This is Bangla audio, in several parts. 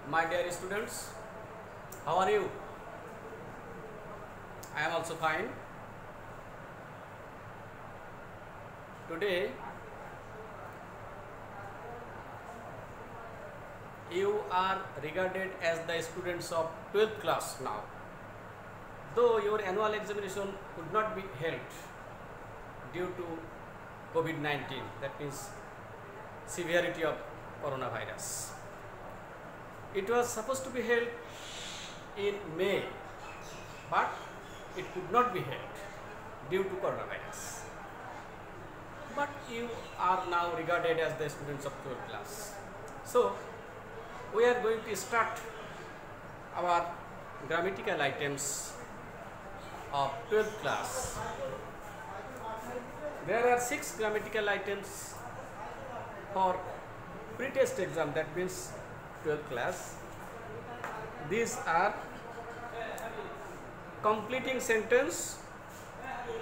My dear students, how are you? I am also fine. Today you are regarded as the students of 12th class now. Though your annual examination could not be held due to COVID-19, that means severity of coronavirus. It was supposed to be held in May, but it could not be held due to coronavirus. But you are now regarded as the students of 12th class. So, we are going to start our grammatical items of 12th class. There are 6 grammatical items for pre-test exam, that means 12th class. These are completing sentence,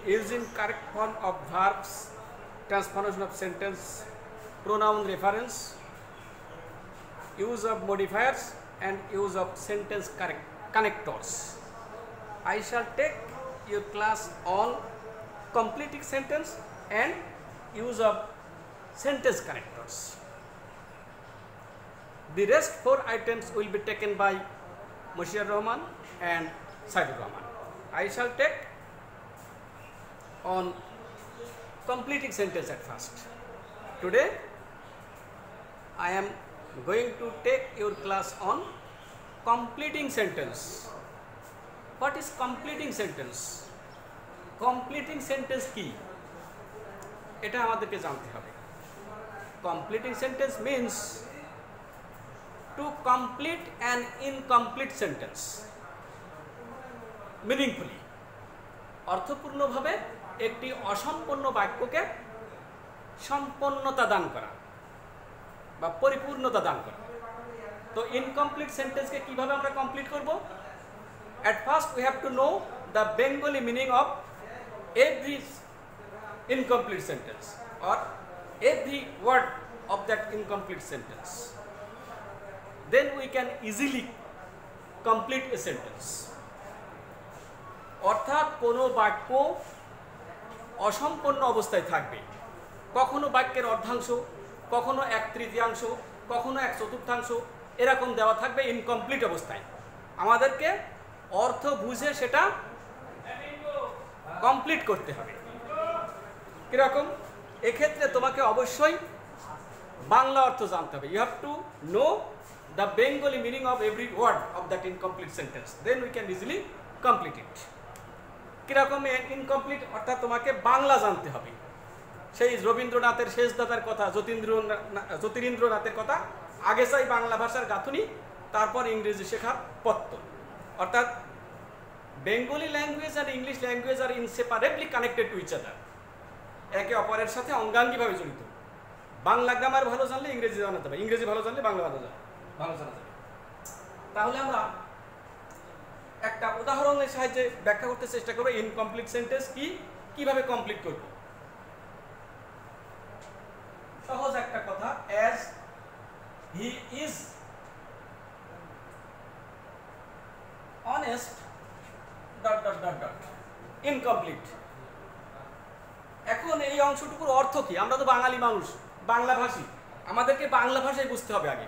using correct form of verbs, transformation of sentence, pronoun reference, use of modifiers and use of sentence connectors. I shall take your class on completing sentence and use of sentence connectors. The rest 4 items will be taken by Mushir Rahman and Saidur Rahman. I shall take on completing sentence at first. Today I am going to take your class on completing sentence. What is completing sentence? Completing sentence কি? এটা আমাদেরকে জানতে হবে। Completing sentence means to complete an incomplete sentence meaningfully, অর্থপূর্ণভাবে একটি অসম্পূর্ণ বাক্যকে সম্পূর্ণতা দান করা বা পরিপূর্ণতা দান করা। তো ইনকমপ্লিট সেন্টেন্সকে কিভাবে আমরা কমপ্লিট করব? At first we have to know the Bengali meaning of every incomplete sentence or every word of that incomplete sentence. Then we can easily complete a sentence. অর্থাৎ কোনো বাক্য অসম্পূর্ণ অবস্থায় থাকবে, কখনো বাক্যের অর্ধাংশ, কখনো 1/3, কখনো 1/4 এরকম দেওয়া থাকবে ইনকমপ্লিট অবস্থায়। আমাদেরকে অর্থ বুঝে সেটা কমপ্লিট করতে হবে। কিরকম? এক্ষেত্রে তোমাকে অবশ্যই বাংলা অর্থ জানতে হবে। You have to know the Bengali meaning of every word of that incomplete sentence, then we can easily complete it. কিরকম ইনকমপ্লিট? অর্থাৎ তোমাকে বাংলা জানতে হবে। সেই রবীন্দ্রনাথের শেষ দাদার কথা, জ্যোতিরিন্দ্রনাথের কথা, আগে চাই বাংলা ভাষার গাঁথুনি, তারপর ইংরেজি শেখার পত্তন। অর্থাৎ বেঙ্গলি ল্যাঙ্গুয়েজ আর ইংলিশ ল্যাঙ্গুয়েজ আর inseparably connected to each other, একে অপরের সাথে অঙ্গাঙ্গিভাবে জড়িত। বাংলা গ্রামার ভালো জানলে ইংরেজি জানা যাবে, ইংরেজি ভালো জানলে বাংলা ভালো জানা যাবে। তাহলে আমরা একটা উদাহরণের সাহায্যে ব্যাখ্যা করতে চেষ্টা করব ইনকমপ্লিট সেন্টেন্স কি, কিভাবে কমপ্লিট করব। সহজ একটা কথা, as he is honest dot dot dot dot incomplete. এখন এই অংশটুকুর অর্থ কি? আমরা তো বাঙালি মানুষ, বাংলা ভাষী, আমাদেরকে বাংলা ভাষায় বুঝতে হবে আগে,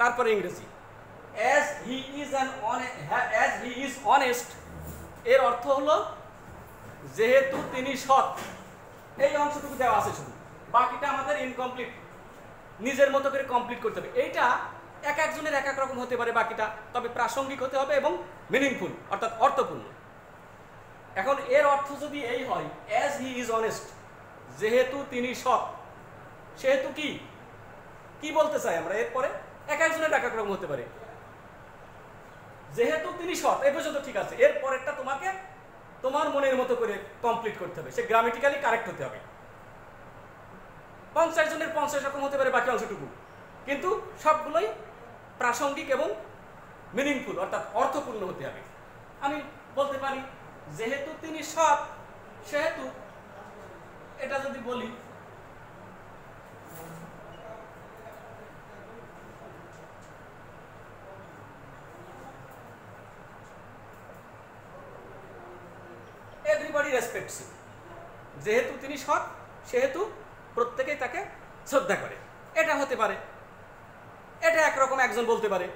তারপরে ইংরেজি। as he is honest এর অর্থ হলো যেহেতু তিনি সৎ, এই অংশটুকু দেওয়া আছে শুধু, বাকিটা আমাদের ইনকমপ্লিট, নিজের মতো করে কমপ্লিট করতে হবে। এইটা এক একজনের এক এক রকম হতে পারে বাকিটা, তবে প্রাসঙ্গিক হতে হবে এবং মিনিংফুল অর্থাৎ অর্থপূর্ণ। এখন এর অর্থ যদি এই হয় as he is honest, যেহেতু তিনি সৎ, সেহেতু কি কি বলতে চাই আমরা? এরপরে এক একজনের এক এক রকম হতে পারে। যেহেতু তিনি সৎ, এই পর্যন্ত ঠিক আছে, এর পরেরটা তোমাকে তোমার মনের মতো করে কমপ্লিট করতে হবে, সে গ্রামেটিক্যালি কারেক্ট হতে হবে। 50 জনের 50 রকম হতে পারে বাকি অংশটুকু, কিন্তু সবগুলোই প্রাসঙ্গিক এবং মিনিংফুল অর্থাৎ অর্থপূর্ণ হতে হবে। আমি বলতে পারি যেহেতু তিনি সৎ, সেহেতু এটা যদি বলি রেসপেক্টস হিম, যেহেতু তিনি সৎ সেহেতু প্রত্যেকেই তাকে শ্রদ্ধা করে। এটা হতে পারে, এটা একরকম একজন বলতে পারে।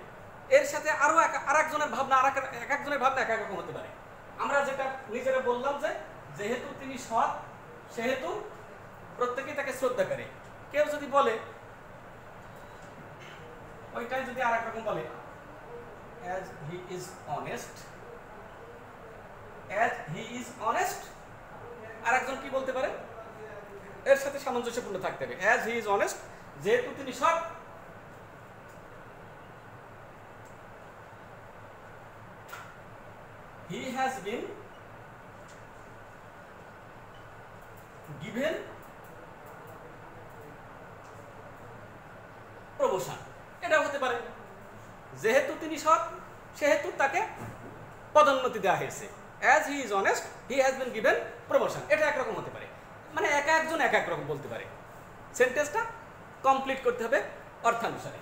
এর সাথে আরো আর একজনের ভাবনা এক একজনের ভাবনা এক এক রকম হতে পারে। আমরা যেটা নিজেরা বললাম যে যেহেতু তিনি সৎ সেহেতু প্রত্যেকেই তাকে শ্রদ্ধা করে। কেউ যদি বলে ওইটাই যদি আর এক রকম বলে as he is honest, as he is honest, আর একজন কি বলতে পারে এর সাথে সামঞ্জস্যপূর্ণ থাকতে হবে। as he is honest, যেহেতু তিনি সৎ he has been given promotion, এটা হতে পারে। যেহেতু তিনি সৎ সেহেতু তাকে পদোন্নতি দেওয়া হয়েছে। as he is honest he has been given promotion, এটা একরকম হতে পারে। মানে এক একজন এক এক রকম বলতে পারে। সেন্টেন্সটা কমপ্লিট করতে হবে অর্থানুসারে।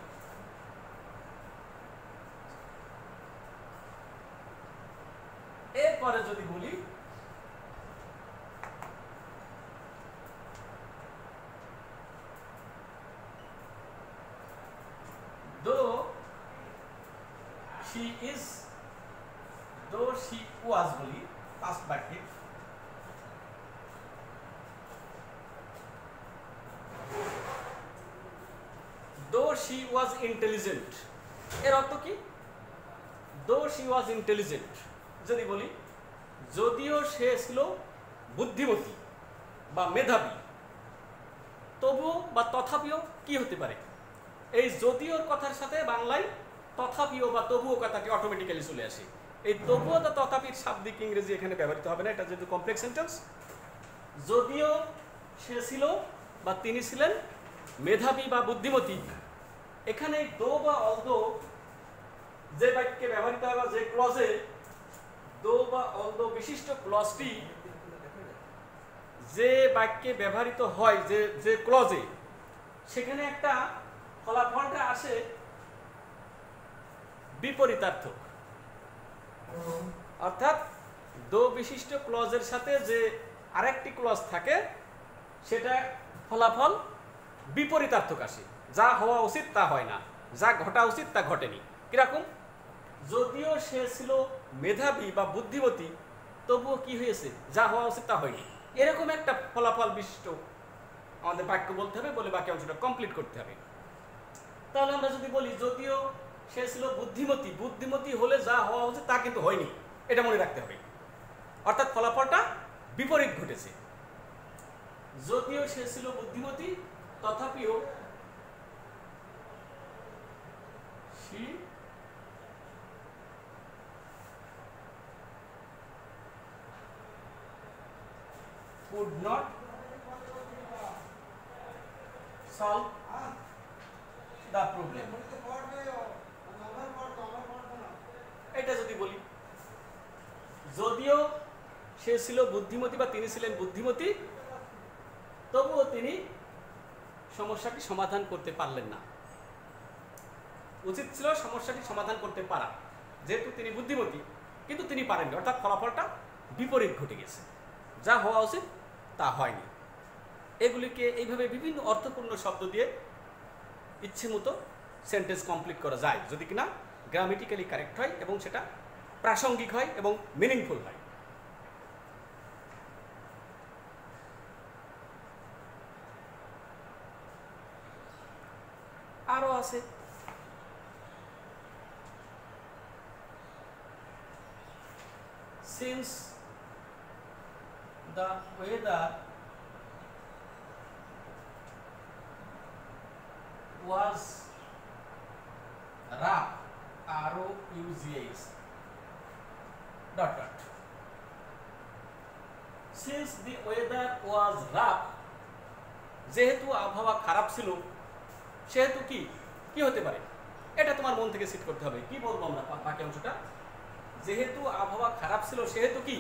এরপরে যদি বলি though she was বলি পাস্ট বাক্যে, though she was intelligent, এর অর্থ কি? though she was intelligent যদি বলি যদিও সে ছিল বুদ্ধিমতী বা মেধাবী, তবুও বা তথাপিও কি হতে পারে? এই যদিওর কথার সাথে বাংলায় তথাপিও বা তবুও কথাটি অটোমেটিক্যালি চলে আসে। এই তবুও বা তথাপির শাব্দিক ইংরেজি এখানে ব্যবহৃত হবে না, এটা যেহেতু কমপ্লেক্স সেন্টেন্স। যদিও সে ছিল বা তিনি ছিলেন মেধাবী বা বুদ্ধিমতী, এখানে দো বা অলদো যে বাক্যে ব্যবহৃত হয় বা যে ক্লজে দো বা অলদো বিশিষ্ট ক্লজটি যে বাক্যে ব্যবহৃত হয়, যে ক্লজে, সেখানে একটা ফলাফলটা আসে বিপরীতার্থক। অর্থাৎ দো বিশিষ্ট ক্লজের সাথে যে আরেকটি ক্লজ থাকে সেটা ফলাফল বিপরীতার্থক আসে। যা হওয়া উচিত তা হয় না, যা ঘটা উচিত তা ঘটেনি। কিরকম? যদিও সে ছিল মেধাবী বা বুদ্ধিমতী তবুও কি হয়েছে? যা হওয়া উচিত তা হয়নি। এরকম একটা ফলাফল বিশিষ্ট আমাদের বাক্য বলতে হবে, বলে বাক্য অংশটা কমপ্লিট করতে হবে। তাহলে আমরা যদি বলি যদিও সে ছিল বুদ্ধিমতী, বুদ্ধিমতী হলে যা হওয়া উচিত তা কিন্তু হয়নি, এটা মনে রাখতে হবে। অর্থাৎ ফলাফলটা বিপরীত ঘটেছে। যদিও সে ছিল বুদ্ধিমতী তথাপিও she could not solve the problem, এটা যদি বলি যদিও সে ছিল বুদ্ধিমতী বা তিনি ছিলেন বুদ্ধিমতী তবুও তিনি সমস্যাটি সমাধান করতে পারলেন না। উচিত ছিল সমস্যাটি সমাধান করতে পারা, যেহেতু তিনি বুদ্ধিমতী, কিন্তু তিনি পারেননি। অর্থাৎ ফলাফলটা বিপরীত ঘটে গেছে, যা হওয়া উচিত তা হয়নি। এগুলিকে এইভাবে বিভিন্ন অর্থপূর্ণ শব্দ দিয়ে ইচ্ছে মতো সেন্টেন্স কমপ্লিট করা যায়, যদি কিনা গ্রামেটিক্যালি কারেক্ট হয় এবং সেটা প্রাসঙ্গিক হয় এবং মিনিংফুল হয়। আরো আছে since the weather was rough, R-O-U-G-H, dot. Since the weather was rough, যেহেতু আবহাওয়া খারাপ ছিল সেহেতু কি কি হতে পারে? এটা তোমার মন থেকে সিট করতে হবে। কি বলবো আমরা বাকি অংশটা? যেহেতু আবহাওয়া খারাপ ছিল সেহেতু কি?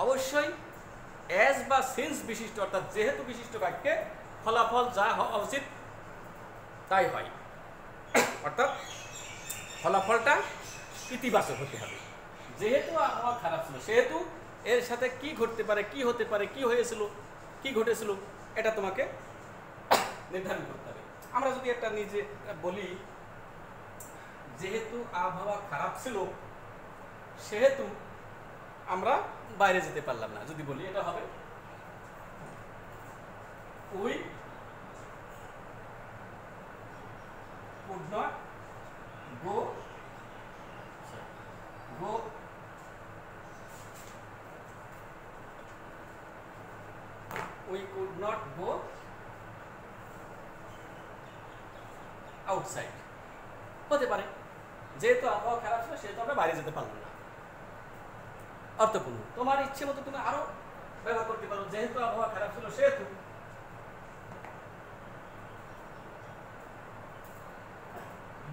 অবশ্যই অ্যাজ বা সিন্স বিশিষ্ট, অর্থাৎ যেহেতু বিশিষ্ট বাক্যে ফলাফল যা হওয়া উচিত তাই হয়। অর্থাৎ ফলাফলটা ইতিবাচক হতে হবে। যেহেতু আবহাওয়া খারাপ ছিল সেহেতু এর সাথে কি ঘটতে পারে, কি হতে পারে, কি হয়েছিল, কি ঘটেছিল, এটা তোমাকে নির্ধারণ করতে হবে। আমরা যদি একটা নিজে বলি, যেহেতু আবহাওয়া খারাপ ছিল সেহেতু আমরা বাইরে যেতে পারলাম না, যদি বলি এটা হবে we could not go we could not go outside। হতে পারে যেহেতু আবহাওয়া খারাপ ছিল সেহেতু আমরা বাইরে যেতে পারলাম না। অর্থপূর্ণ, তোমার ইচ্ছে মতো তুমি আরো ব্যবহার করতে পারো, যেহেতু আবহাওয়া খারাপ ছিল সেহেতু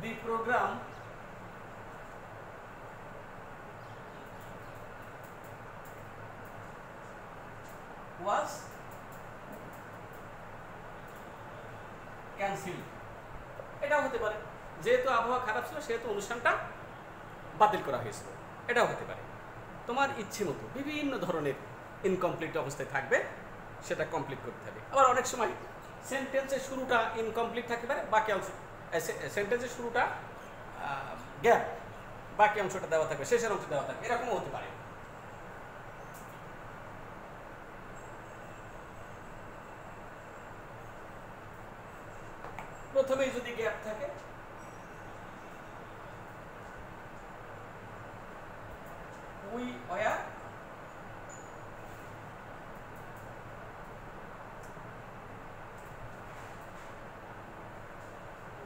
the program was cancelled। এটাও হতে পারে যেহেতু আবহাওয়া খারাপ ছিল সেহেতু অনুষ্ঠানটা বাতিল করা হয়েছিল, এটাও হতে পারে। তোমার ইচ্ছে মতো বিভিন্ন ধরনের ইনকমপ্লিট অবস্থায় থাকবে, সেটা কমপ্লিট করতে হবে। আবার অনেক সময় সেন্টেন্সের শুরুটা ইনকমপ্লিট থাকতে পারে, বাকি অংশ সেন্টেন্সের শুরুটা গ্যাপ, বাকি অংশটা দেওয়া থাকবে, শেষের অংশ দেওয়া থাকবে, এরকমও হতে পারে। প্রথমেই যদি গ্যাপ থাকে we were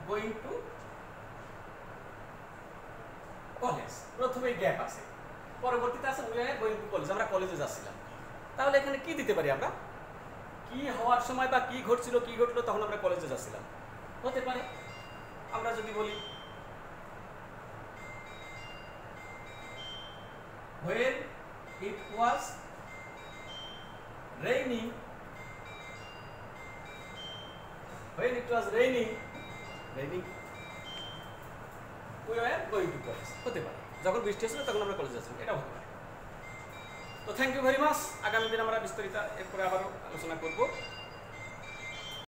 going to college, প্রথমেই গ্যাপ আছে, পরবর্তীতে আছে we were going to college, আমরা কলেজে যাচ্ছিলাম। তাহলে এখানে কি দিতে পারি আমরা, কি হওয়ার সময় বা কি ঘটছিল, কি ঘটলো তখন আমরা কলেজে যাচ্ছিলাম, হতে পারে। আমরা যদি বলি when it was raining we were going to college, হতে পারে। যখন বৃষ্টি হচ্ছিল তখন আমরা কলেজে যাচ্ছিলাম, এটা হতে পারে। তো থ্যাংক ইউ ভেরি মাচ। আগামী দিন আমরা বিস্তারিত এরপরে আবারও আলোচনা করব।